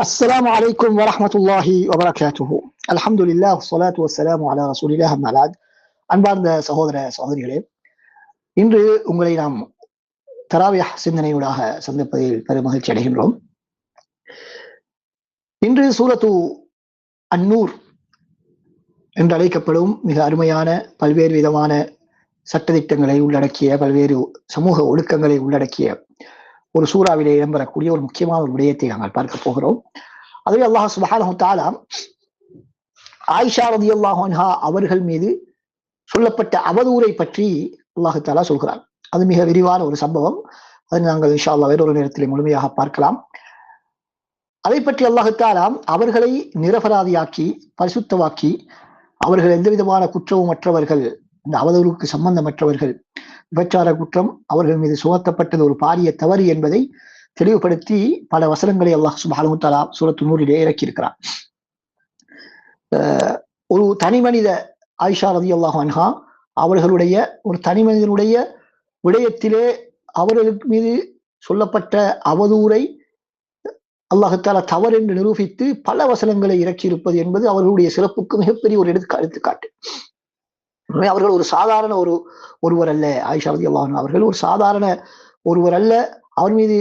السلام عليكم ورحمة الله وبركاته. الحمد لله والصلاة والسلام على رسول الله أما بعد. அன்பார்ந்த சகோதர சகோதரிகளே, இன்று உங்களை நாம் தராவிஹ் சிந்தனையூடாக சந்திப்பதில் பெரும் மகிழ்ச்சி அடைகின்றோம். இன்று சூரத்து அன்னூர் என்று அழைக்கப்படும் மிக அருமையான பல்வேறு விதமான சட்டதிட்டங்களை உள்ளடக்கிய, பல்வேறு சமூக ஒழுக்கங்களை உள்ளடக்கிய ஒரு சூறாவிலே இடம்பெறக்கூடிய ஒரு முக்கியமான ஒரு விடயத்தை நாங்கள் பார்க்க போகிறோம். அதுவே அல்லாஹ் சுப்ஹானஹு தஆலா ஆயிஷா ரலியல்லாஹு அன்ஹா அவர்கள் மீது சொல்லப்பட்ட அவதூறை பற்றி அல்லாஹ் தஆலா சொல்கிறார். அது மிக விரிவான ஒரு சம்பவம். அதை நாங்கள் இன்ஷா அல்லாஹ் வேறொரு நேரத்தில் முழுமையாக பார்க்கலாம். அதை பற்றி அல்லாஹ் தஆலா அவர்களை நிரபராதியாக்கி பரிசுத்தவாக்கி, அவர்கள் எந்த விதமான குற்றமும் மற்றவர்கள், இந்த அவதூறுக்கு சம்பந்தமற்றவர்கள், விபச்சார குற்றம் அவர்கள் மீது சுமத்தப்பட்டது ஒரு பாரிய தவறு என்பதை தெளிவுபடுத்தி பல வசனங்களை அல்லாஹ் சுப்ஹானஹு தஆலா சூரத்து நூரிலே இறக்கியிருக்கிறார். ஒரு தனி மனித ஆயிஷா ரலியல்லாஹு அன்ஹா அவர்களுடைய ஒரு தனி மனிதனுடைய விடயத்திலே அவர்களுக்கு மீது சொல்லப்பட்ட அவதூறை அல்லாஹ் தஆலா தவறு என்று நிரூபித்து பல வசனங்களை இறக்கியிருப்பது என்பது அவர்களுடைய சிறப்புக்கு மிகப்பெரிய ஒரு எடுத்துக்காட்டு. அவர்கள் ஒரு சாதாரண ஒருவர் அல்ல. ஆயிஷா ரலியல்லாஹு அன்ஹா அவர்கள் ஒரு சாதாரண ஒருவர் அல்ல. அவர் மீது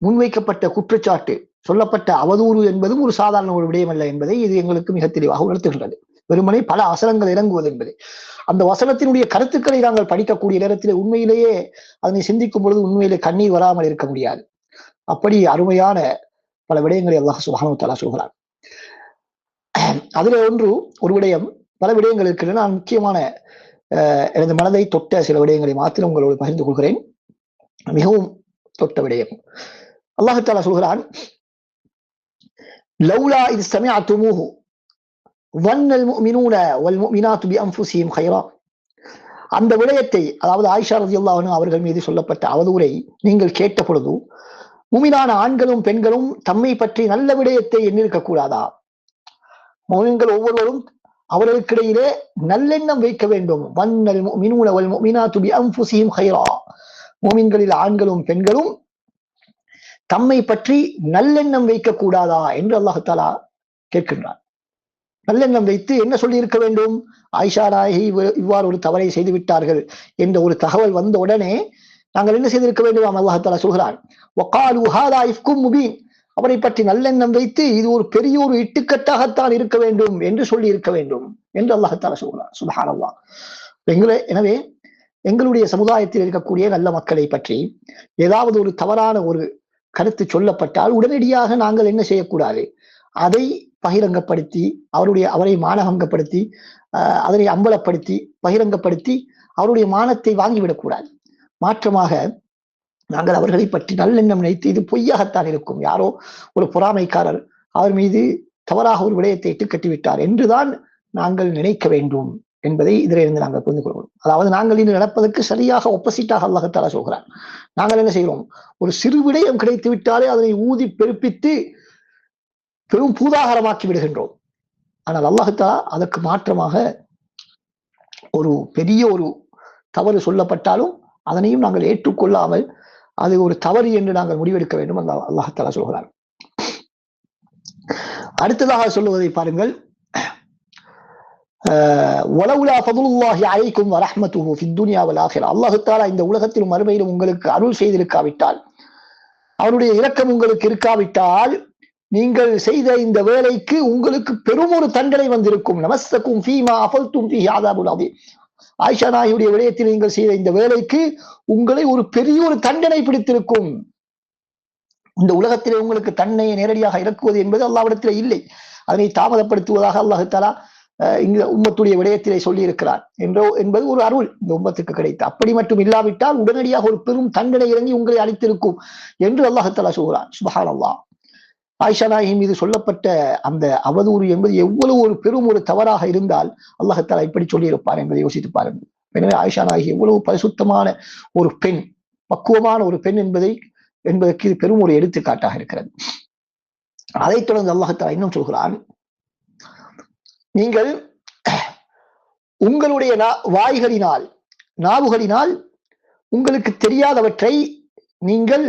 முன்வைக்கப்பட்ட குற்றச்சாட்டு, சொல்லப்பட்ட அவதூறு என்பதும் ஒரு சாதாரண ஒரு விடயம் அல்ல என்பதை இது எங்களுக்கு மிக தெளிவாக உணர்த்துகின்றது. வெறுமனே பல வசனங்கள் இறங்குவது என்பது, அந்த வசனத்தினுடைய கருத்துக்களை நாங்கள் படிக்கக்கூடிய நேரத்தில் உண்மையிலேயே அதனை சிந்திக்கும் பொழுது உண்மையிலே கண்ணீர் வராமல் இருக்க முடியாது. அப்படி அருமையான பல விடயங்களை அல்லாஹ் சுப்ஹானஹு தஆலா சொல்கிறார். அதிலே ஒரு விடயம், பல விடயங்கள் இருக்கின்றன. நான் முக்கியமான எனது மனதை தொட்ட சில விடயங்களை மாத்திரம் உங்களோடு பகிர்ந்து கொள்கிறேன். மிகவும் தொட்ட விடயம். அல்லாஹ் தஆலா சொல்கிறான், லௌலா இத் சமிஅதுமூஹு வன்னல் முஃமினூன வல் முஃமினாத்து பிஅன்ஃபுஸிஹிம் கைரா. அந்த விடயத்தை, அதாவது ஆயிஷா ரலியல்லாஹு அன்ஹா அவர்கள் மீது சொல்லப்பட்ட அவதூறை நீங்கள் கேட்ட பொழுது முஃமினான ஆண்களும் பெண்களும் தம்மை பற்றி நல்ல விடயத்தை எண்ணிருக்க கூடாதா? முஃமின்கள் ஒவ்வொருவரும் அவர்களுக்கிடையிலே நல்லெண்ணம் வைக்க வேண்டும். வன்னல் முஃமினூன வல் முஃமினாத்து பிஅன்ஃபுஸிஹிம் கைரா. முஃமின்களில் ஆண்களும் பெண்களும் தம்மை பற்றி நல்லெண்ணம் வைக்க கூடாதா என்று அல்லாஹ் தஆலா கேட்கின்றார். நல்லெண்ணம் வைத்து என்ன சொல்லி இருக்க வேண்டும்? ஆயிஷா நாயகி இவ்வாறு ஒரு தவறை செய்து விட்டார்கள் என்ற ஒரு தகவல் வந்த உடனே நாங்கள் என்ன செய்திருக்க வேண்டும்? அல்லாஹ் தஆலா சொல்கிறான், வகாலு ஹாதா இஃப்கும் முபீன். அவரை பற்றி நல்லெண்ணம் வைத்து இது ஒரு பெரிய ஒரு இட்டுக்கட்டாகத்தான் இருக்க வேண்டும் என்று சொல்லி இருக்க வேண்டும் என்று அல்லாஹ் தஆலா சொல்கிறார். சுப்ஹானல்லாஹ். எனவே எங்களுடைய சமுதாயத்தில் இருக்கக்கூடிய நல்ல மக்களை பற்றி ஏதாவது ஒரு தவறான ஒரு கருத்து சொல்லப்பட்டால் உடனடியாக நாங்கள் என்ன செய்யக்கூடாது? அதை பகிரங்கப்படுத்தி அவரை மானகங்கப்படுத்தி அதனை அம்பலப்படுத்தி பகிரங்கப்படுத்தி அவருடைய மானத்தை வாங்கிவிடக்கூடாது. மாற்றமாக நாங்கள் அவர்களை பற்றி நல்லெண்ணம் நினைத்து இது பொய்யாகத்தான் இருக்கும், யாரோ ஒரு பொறாமைக்காரர் அவர் மீது தவறாக ஒரு விடயத்தை இட்டு கட்டிவிட்டார் என்றுதான் நாங்கள் நினைக்க வேண்டும் என்பதை இதிலிருந்து நாங்கள் புரிந்து கொள்வோம். அதாவது நாங்கள் இன்று நடப்பதற்கு சரியாக ஒப்போசிட்டாக அல்லாஹ் தஆலா சொல்கிறார். நாங்கள் என்ன செய்கிறோம்? ஒரு சிறு விடயம் கிடைத்து விட்டாலே அதனை ஊதி பெருப்பித்து பெரும் பூதாகரமாக்கி விடுகின்றோம். ஆனால் அல்லாஹ் தஆலா அதற்கு மாற்றமாக ஒரு பெரிய ஒரு தவறு சொல்லப்பட்டாலும் அதனையும் நாங்கள் ஏற்றுக்கொள்ளாமல் அது ஒரு தவறு என்று நாங்கள் முடிவெடுக்க வேண்டும் அல்லாஹ் தஆலா சொல்கிறார். அடுத்ததாக சொல்லுவதை பாருங்கள், வலவுலா ஃபதுலுல்லாஹி அலைக்கும் வரஹ்மத்துஹு ஃபித் துன்யா வல் ஆখিরা. அல்லாஹ் தஆலா இந்த உலகத்திலும் மறுமையிலும் உங்களுக்கு அருள் செய்திருக்காவிட்டால், அவருடைய இரக்கம் உங்களுக்கு இருக்காவிட்டால், நீங்கள் செய்த இந்த வேலைக்கு உங்களுக்கு பெரும் ஒரு தண்டனை வந்திருக்கும். நமஸ்ஸகும் ஃபீமா அஃபல்தும் ஃபீஹி அஸாபுல் அதீம். ஆயிஷா நாயுடைய விடயத்தில் நீங்கள் செய்த இந்த வேலைக்கு உங்களை ஒரு பெரிய ஒரு தண்டனை பிடித்திருக்கும். இந்த உலகத்திலே உங்களுக்கு தண்டனையை நேரடியாக இறக்குவது என்பது அல்லாஹ்விடத்திலே இல்லை, அதனை தாமதப்படுத்துவதாக அல்லாஹ் தஆலா இந்த உம்மத்துடைய விடயத்திலே சொல்லி இருக்கிறார் என்பது ஒரு அருள் இந்த உம்மத்துக்கு கிடைத்த. அப்படி மட்டும் இல்லாவிட்டால் உடனடியாக ஒரு பெரும் தண்டனை இறங்கி உங்களை அளித்திருக்கும் என்று அல்லாஹ் தஆலா சொல்கிறார். சுப்ஹானல்லாஹ். ஆயிஷா நாயகி மீது சொல்லப்பட்ட அந்த அவதூறு என்பது எவ்வளவு ஒரு பெரும் ஒரு தவறாக இருந்தால் அல்லாஹ் தஆலா இப்படி சொல்லியிருப்பார் என்பதை யோசித்து பாருங்கள். எனவே ஆயிஷா நாயகி எவ்வளவு பரிசுத்தமான ஒரு பெண், பக்குவமான ஒரு பெண் என்பதற்கு இது பெரும் ஒரு எடுத்துக்காட்டாக இருக்கிறது. அதைத் தொடர்ந்து அல்லாஹ் தஆலா இன்னும் சொல்கிறான், நீங்கள் உங்களுடைய நாவுகளினால் உங்களுக்கு தெரியாதவற்றை நீங்கள்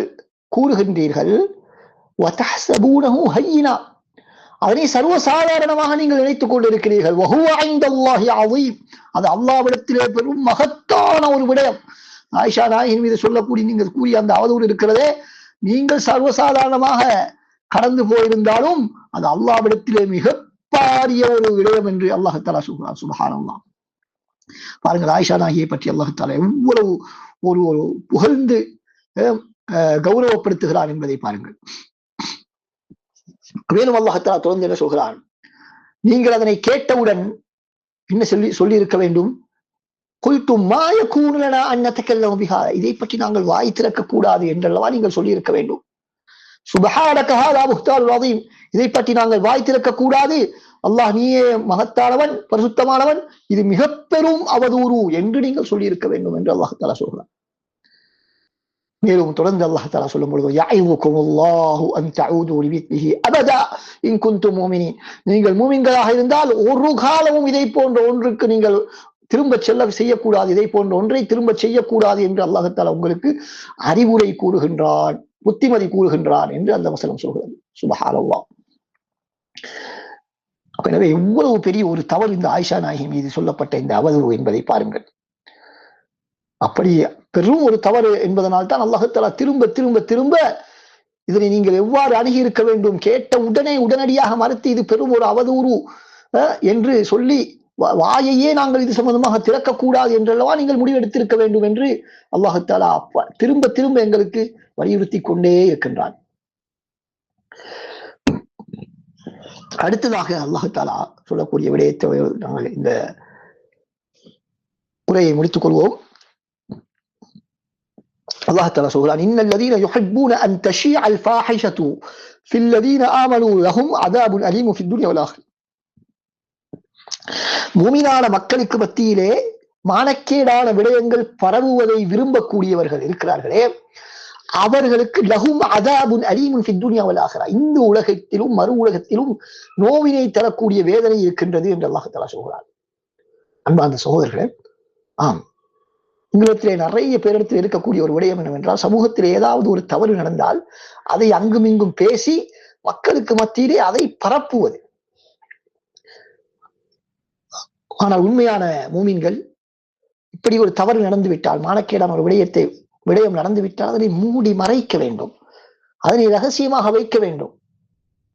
கூறுகின்றீர்கள். வதஹ்ஸபூனஹு ஹய்யினா, அதனை சர்வசாதாரணமாக நீங்கள் நினைத்துக் கொண்டிருக்கிறீர்கள். வஹுவ இன்தல்லாஹி அஸீம், அது அல்லாஹ்விடத்திலே பெரும் மகத்தான ஒரு விடயம். ஆயிஷா நாயகி மீது சொல்லக்கூடிய நீங்கள் கூறிய அந்த அவதூறு இருக்கிறதே, நீங்கள் சர்வசாதாரணமாக கடந்து போயிருந்தாலும் அது அல்லாஹ்விடத்திலே மிக பாரிய ஒரு விடயம் என்று அல்லாஹ் தஆலா சொல்கிறார். சுப்ஹானல்லாஹ். பாருங்கள், ஆயிஷா நாயகியை பற்றி அல்லாஹ் தஆலா எவ்வளவு ஒரு ஒரு புகழ்ந்து கௌரவப்படுத்துகிறான் என்பதை பாருங்கள். மேலும் அல்லாஹ் தஆலா தொடர்ந்து என்ன சொல்கிறான், நீங்கள் அதனை கேட்டவுடன் என்ன சொல்லி இருக்க வேண்டும், குல்தும் மா யகூனு லனா அன் நதகல்லமு பிஹா, இதை பற்றி நாங்கள் வாய் திறக்க கூடாது என்றல்லவா நீங்கள் சொல்லி இருக்க வேண்டும். சுப்ஹானக ஹாதா புஹ்தானுல் அஸீம், இதை பற்றி நாங்கள் வாய் திறக்க கூடாது, அல்லாஹ் நீயே மகத்தானவன், பரிசுத்தமானவன், இது மிக பெரும் அவதூறு என்று நீங்கள் சொல்லி இருக்க வேண்டும் என்று அல்லாஹ் தஆலா சொல்கிறார். மேலும் தொடர்ந்து அல்லாஹ் தஆலா சொல்லும் பொழுது, யஇதுகுமுல்லாஹு அன் தஊது லிமித்லிஹி அபதா இன் குன்தும் முஃமினீன், நீங்கள் மூமின்களாக இருந்தால் ஒரு காலமும் இதை போன்ற ஒன்றுக்கு நீங்கள் திரும்ப செய்யக்கூடாது, இதை போன்ற ஒன்றை திரும்ப செய்யக்கூடாது என்று அல்லாஹ் தஆலா உங்களுக்கு அறிவுரை கூறுகின்றான், புத்திமதி கூறுகின்றான் என்று அந்த வசனம் சொல்கிறது. சுப்ஹானல்லாஹ். எனவே எவ்வளவு பெரிய ஒரு தவறு இந்த ஆயிஷா நாயகி மீது சொல்லப்பட்ட இந்த அவதூறு என்பதை பாருங்கள். அப்படி பெரும் ஒரு தவறு என்பதனால் தான் அல்லாஹ் தஆலா திரும்ப திரும்ப திரும்ப இதனை நீங்கள் எவ்வாறு அணுகி இருக்க வேண்டும், கேட்ட உடனடியாக மறுத்து இது பெரும் ஒரு அவதூறு என்று சொல்லி வாயையே நாங்கள் இது சம்பந்தமாக திறக்கக்கூடாது என்றல்லவா நீங்கள் முடிவெடுத்திருக்க வேண்டும் என்று அல்லாஹ் தஆலா திரும்ப திரும்ப எங்களுக்கு வலியுறுத்தி கொண்டே இருக்கின்றான். அடுத்ததாக அல்லாஹ் தஆலா சொல்லக்கூடிய விடயத்தை நாங்கள் இந்த உரையை முடித்துக் கொள்வோம். அல்லாஹ் தஆலா சொல்கிறான், இன்னல்லதீன யுஹிப்பூன அன் தஷீஅல் ஃபாஹிஷத்து ஃபில்லதீன ஆமனூ லஹும் அஸாபுன் அலீம் ஃபித் துன்யா வல் ஆখিরাহ. மூமினான மக்களுக்கு மத்தியிலே மானக்கேடான விடயங்கள் பரவுவதை விரும்பக்கூடியவர்கள் இருக்கிறார்களே, அவர்களுக்கு லஹும் அஸாபுன் அலீம் ஃபித் துன்யா வல் ஆখিরাহ, இந்த உலகத்திலும் மறு உலகத்திலும் நோவினை தரக்கூடிய வேதனை இருக்கின்றது என்று அல்லாஹ் தஆலா சொல்கிறார். அன்பார்ந்த சகோதரர்களே, ஆம், உங்களிடத்திலே நிறைய பேரிடத்தில் இருக்கக்கூடிய ஒரு விடயம் என்னவென்றால், சமூகத்தில் ஏதாவது ஒரு தவறு நடந்தால் அதை அங்கும் இங்கும் பேசி மக்களுக்கு மத்தியிலே அதை பரப்புவது. ஆனால் உண்மையான மூமின்கள் இப்படி ஒரு தவறு நடந்துவிட்டால், மானக்கேடான ஒரு விடயம் நடந்துவிட்டால் அதனை மூடி மறைக்க வேண்டும், அதனை ரகசியமாக வைக்க வேண்டும்,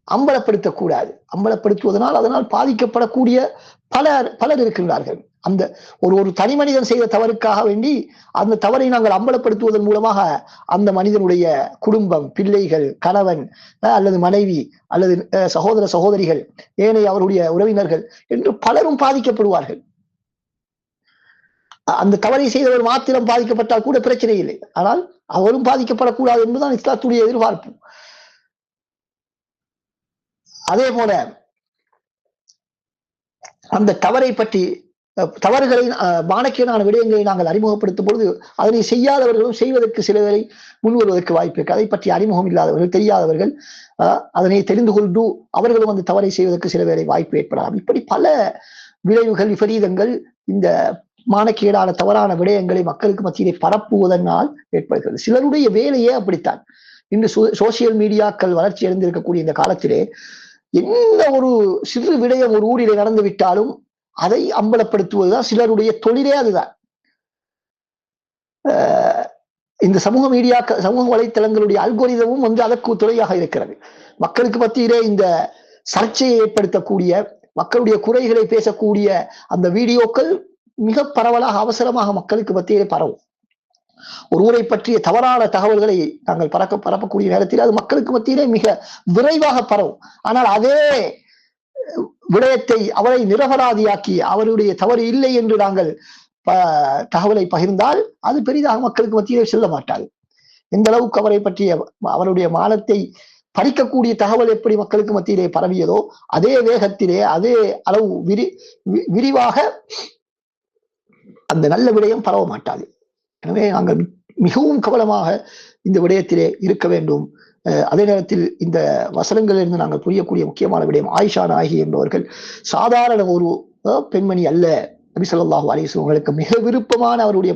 அம்பலப்படுத்தக்கூடாது. அம்பலப்படுத்துவதனால் அதனால் பாதிக்கப்படக்கூடிய பலர் இருக்கின்றார்கள். அந்த ஒரு தனி மனிதன் செய்த தவறுக்காக வேண்டி அந்த தவறை நாங்கள் அம்பலப்படுத்துவதன் மூலமாக அந்த மனிதனுடைய குடும்பம், பிள்ளைகள், கணவன் அல்லது மனைவி அல்லது சகோதர சகோதரிகள், ஏனைய அவருடைய உறவினர்கள் என்று பலரும் பாதிக்கப்படுவார்கள். அந்த தவறை செய்தவர் மாத்திரம் பாதிக்கப்பட்டால் கூட பிரச்சனை இல்லை, ஆனால் அவரும் பாதிக்கப்படக்கூடாது என்பதுதான் இஸ்லாத்துடைய எதிர்பார்ப்பு. அதே போல அந்த தவறை பற்றி, தவறுகளை, மானக்கேடான விடயங்களை நாங்கள் அறிமுகப்படுத்தும் பொழுது அதனை செய்யாதவர்களும் செய்வதற்கு சில வேளை முன்வருவதற்கு வாய்ப்பு இருக்கு. அதை பற்றி அறிமுகம் இல்லாதவர்கள், தெரியாதவர்கள் அதனை தெரிந்து கொண்டு அவர்களும் அந்த தவறை செய்வதற்கு சில வேளை வாய்ப்பு ஏற்படலாம். இப்படி பல விளைவுகள், விபரீதங்கள் இந்த மானக்கேடான தவறான விடயங்களை மக்களுக்கு மத்தியிலே பரப்புவதனால் ஏற்படுகிறது. சிலருடைய வேலையே அப்படித்தான். இன்று சோசியல் மீடியாக்கள் வளர்ச்சி அடைந்திருக்கக்கூடிய இந்த காலத்திலே என்ன ஒரு சிறு விடயம் ஒரு ஊரிலே நடந்து விட்டாலும் அதை அம்பலப்படுத்துவதுதான் சிலருடைய தொழிலே. அதுதான் இந்த சமூக வலைத்தளங்களுடைய அல்கோரிதமும் அதற்கு துணையாக இருக்கிறது. மக்களுக்கு மத்தியிலே இந்த சர்ச்சையை ஏற்படுத்தக்கூடிய, மக்களுடைய குறைகளை பேசக்கூடிய அந்த வீடியோக்கள் மிக பரவலாக, அவசரமாக மக்களுக்கு மத்தியிலே பரவும். ஒரு ஊரை பற்றிய தவறான தகவல்களை நாங்கள் பரப்பக்கூடிய நேரத்தில் அது மக்களுக்கு மத்தியிலே மிக விரைவாக பரவும். ஆனால் அதே விடயத்தை அவரை நிரபராதியாக்கி அவருடைய தவறு இல்லை என்று நாங்கள் தகவலை பகிர்ந்தால் அது பெரிதாக மக்களுக்கு மத்தியிலே செல்ல மாட்டாது. எந்த அளவுக்கு அவரை பற்றிய அவருடைய மானத்தை பறிக்கக்கூடிய தகவல் எப்படி மக்களுக்கு மத்தியிலே பரவியதோ அதே வேகத்திலே, அதே அளவு விரிவாக அந்த நல்ல விடயம் பரவ மாட்டாது. எனவே நாங்கள் மிகவும் கவனமாக இந்த விடயத்திலே இருக்க வேண்டும். அதே நேரத்தில் இந்த வசனங்களிலிருந்து நாங்கள் புரியக்கூடிய முக்கியமான விடயம், ஆயிஷா நாயகி என்பவர்கள் சாதாரண ஒரு பெண்மணி அல்ல. நபி ஸல்லல்லாஹு அலைஹி வஸல்லம் அவர்களுக்கு மிக விருப்பமான அவருடைய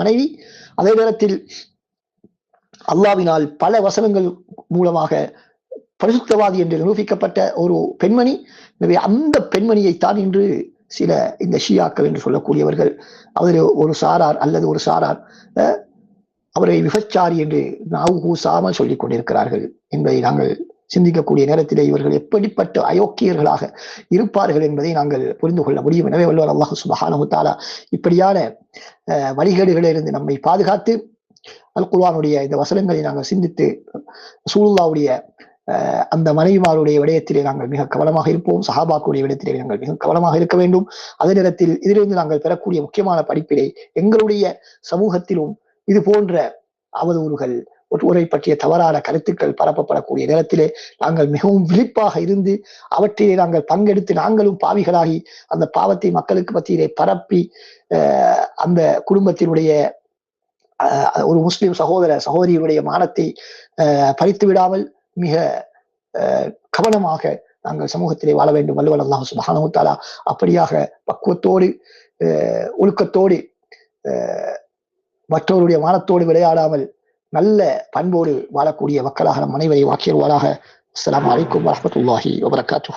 மனைவி. அதே நேரத்தில் அல்லாஹ்வினால் பல வசனங்கள் மூலமாக பரிசுத்தவாதி என்று நிரூபிக்கப்பட்ட ஒரு பெண்மணி. எனவே அந்த பெண்மணியைத்தான் இன்று சில இந்த ஷியாக்கள் என்று சொல்லக்கூடியவர்கள் அவர் ஒரு சாரார் அல்லது ஒரு சாரார் அவரை விபச்சாரி என்று நாவு கூசாமல் சொல்லிக் கொண்டிருக்கிறார்கள் என்பதை நாங்கள் சிந்திக்கக்கூடிய நேரத்திலே இவர்கள் எப்படிப்பட்ட அயோக்கியர்களாக இருப்பார்கள் என்பதை நாங்கள் புரிந்து கொள்ள முடியும். எனவே வல்லவர் அல்லாஹ் சுப்ஹானஹு வ தஆலா இப்படியான வழிகேடுகளிலிருந்து நம்மை பாதுகாத்து அல் குர்ஆனுடைய இந்த வசனங்களை நாங்கள் சிந்தித்து ரசூலுல்லாஹ்வுடைய அந்த மனைவிமாருடைய விடயத்திலே நாங்கள் மிக கவனமாக இருப்போம். சஹாபாக்களுடைய விடயத்திலே நாங்கள் மிக கவனமாக இருக்க வேண்டும். அதே நேரத்தில் இதிலிருந்து நாங்கள் பெறக்கூடிய முக்கியமான படிப்பினை எங்களுடைய சமூகத்திலும் இது போன்ற அவதூறுகள் ஒருவரை பற்றிய தவறான கருத்துக்கள் பரப்பப்படக்கூடிய நேரத்திலே நாங்கள் மிகவும் விழிப்பாக இருந்து அவற்றிலே நாங்கள் பங்கெடுத்து நாங்களும் பாவிகளாகி அந்த பாவத்தை மக்களுக்கு மத்தியிலே பரப்பி அந்த குடும்பத்தினுடைய ஒரு முஸ்லிம் சகோதர சகோதரியுடைய மானத்தை பறித்து விடாமல் மிக கவனமாக நாங்கள் சமூகத்திலே வாழ வேண்டும். வல்லவன் அல்லாஹ் சுப்ஹானஹு வ தஆலா அப்படியாக பக்குவத்தோடு ஒழுக்கத்தோடு மற்றவருடைய மானத்தோடு விளையாடாமல் நல்ல பண்போடு வாழக்கூடிய மக்களாக நம் அனைவரை வாக்கியர்வாளாக. அஸ்ஸலாமு அலைக்கும் வரஹ்மத்துல்லாஹி வபரகாத்துஹு.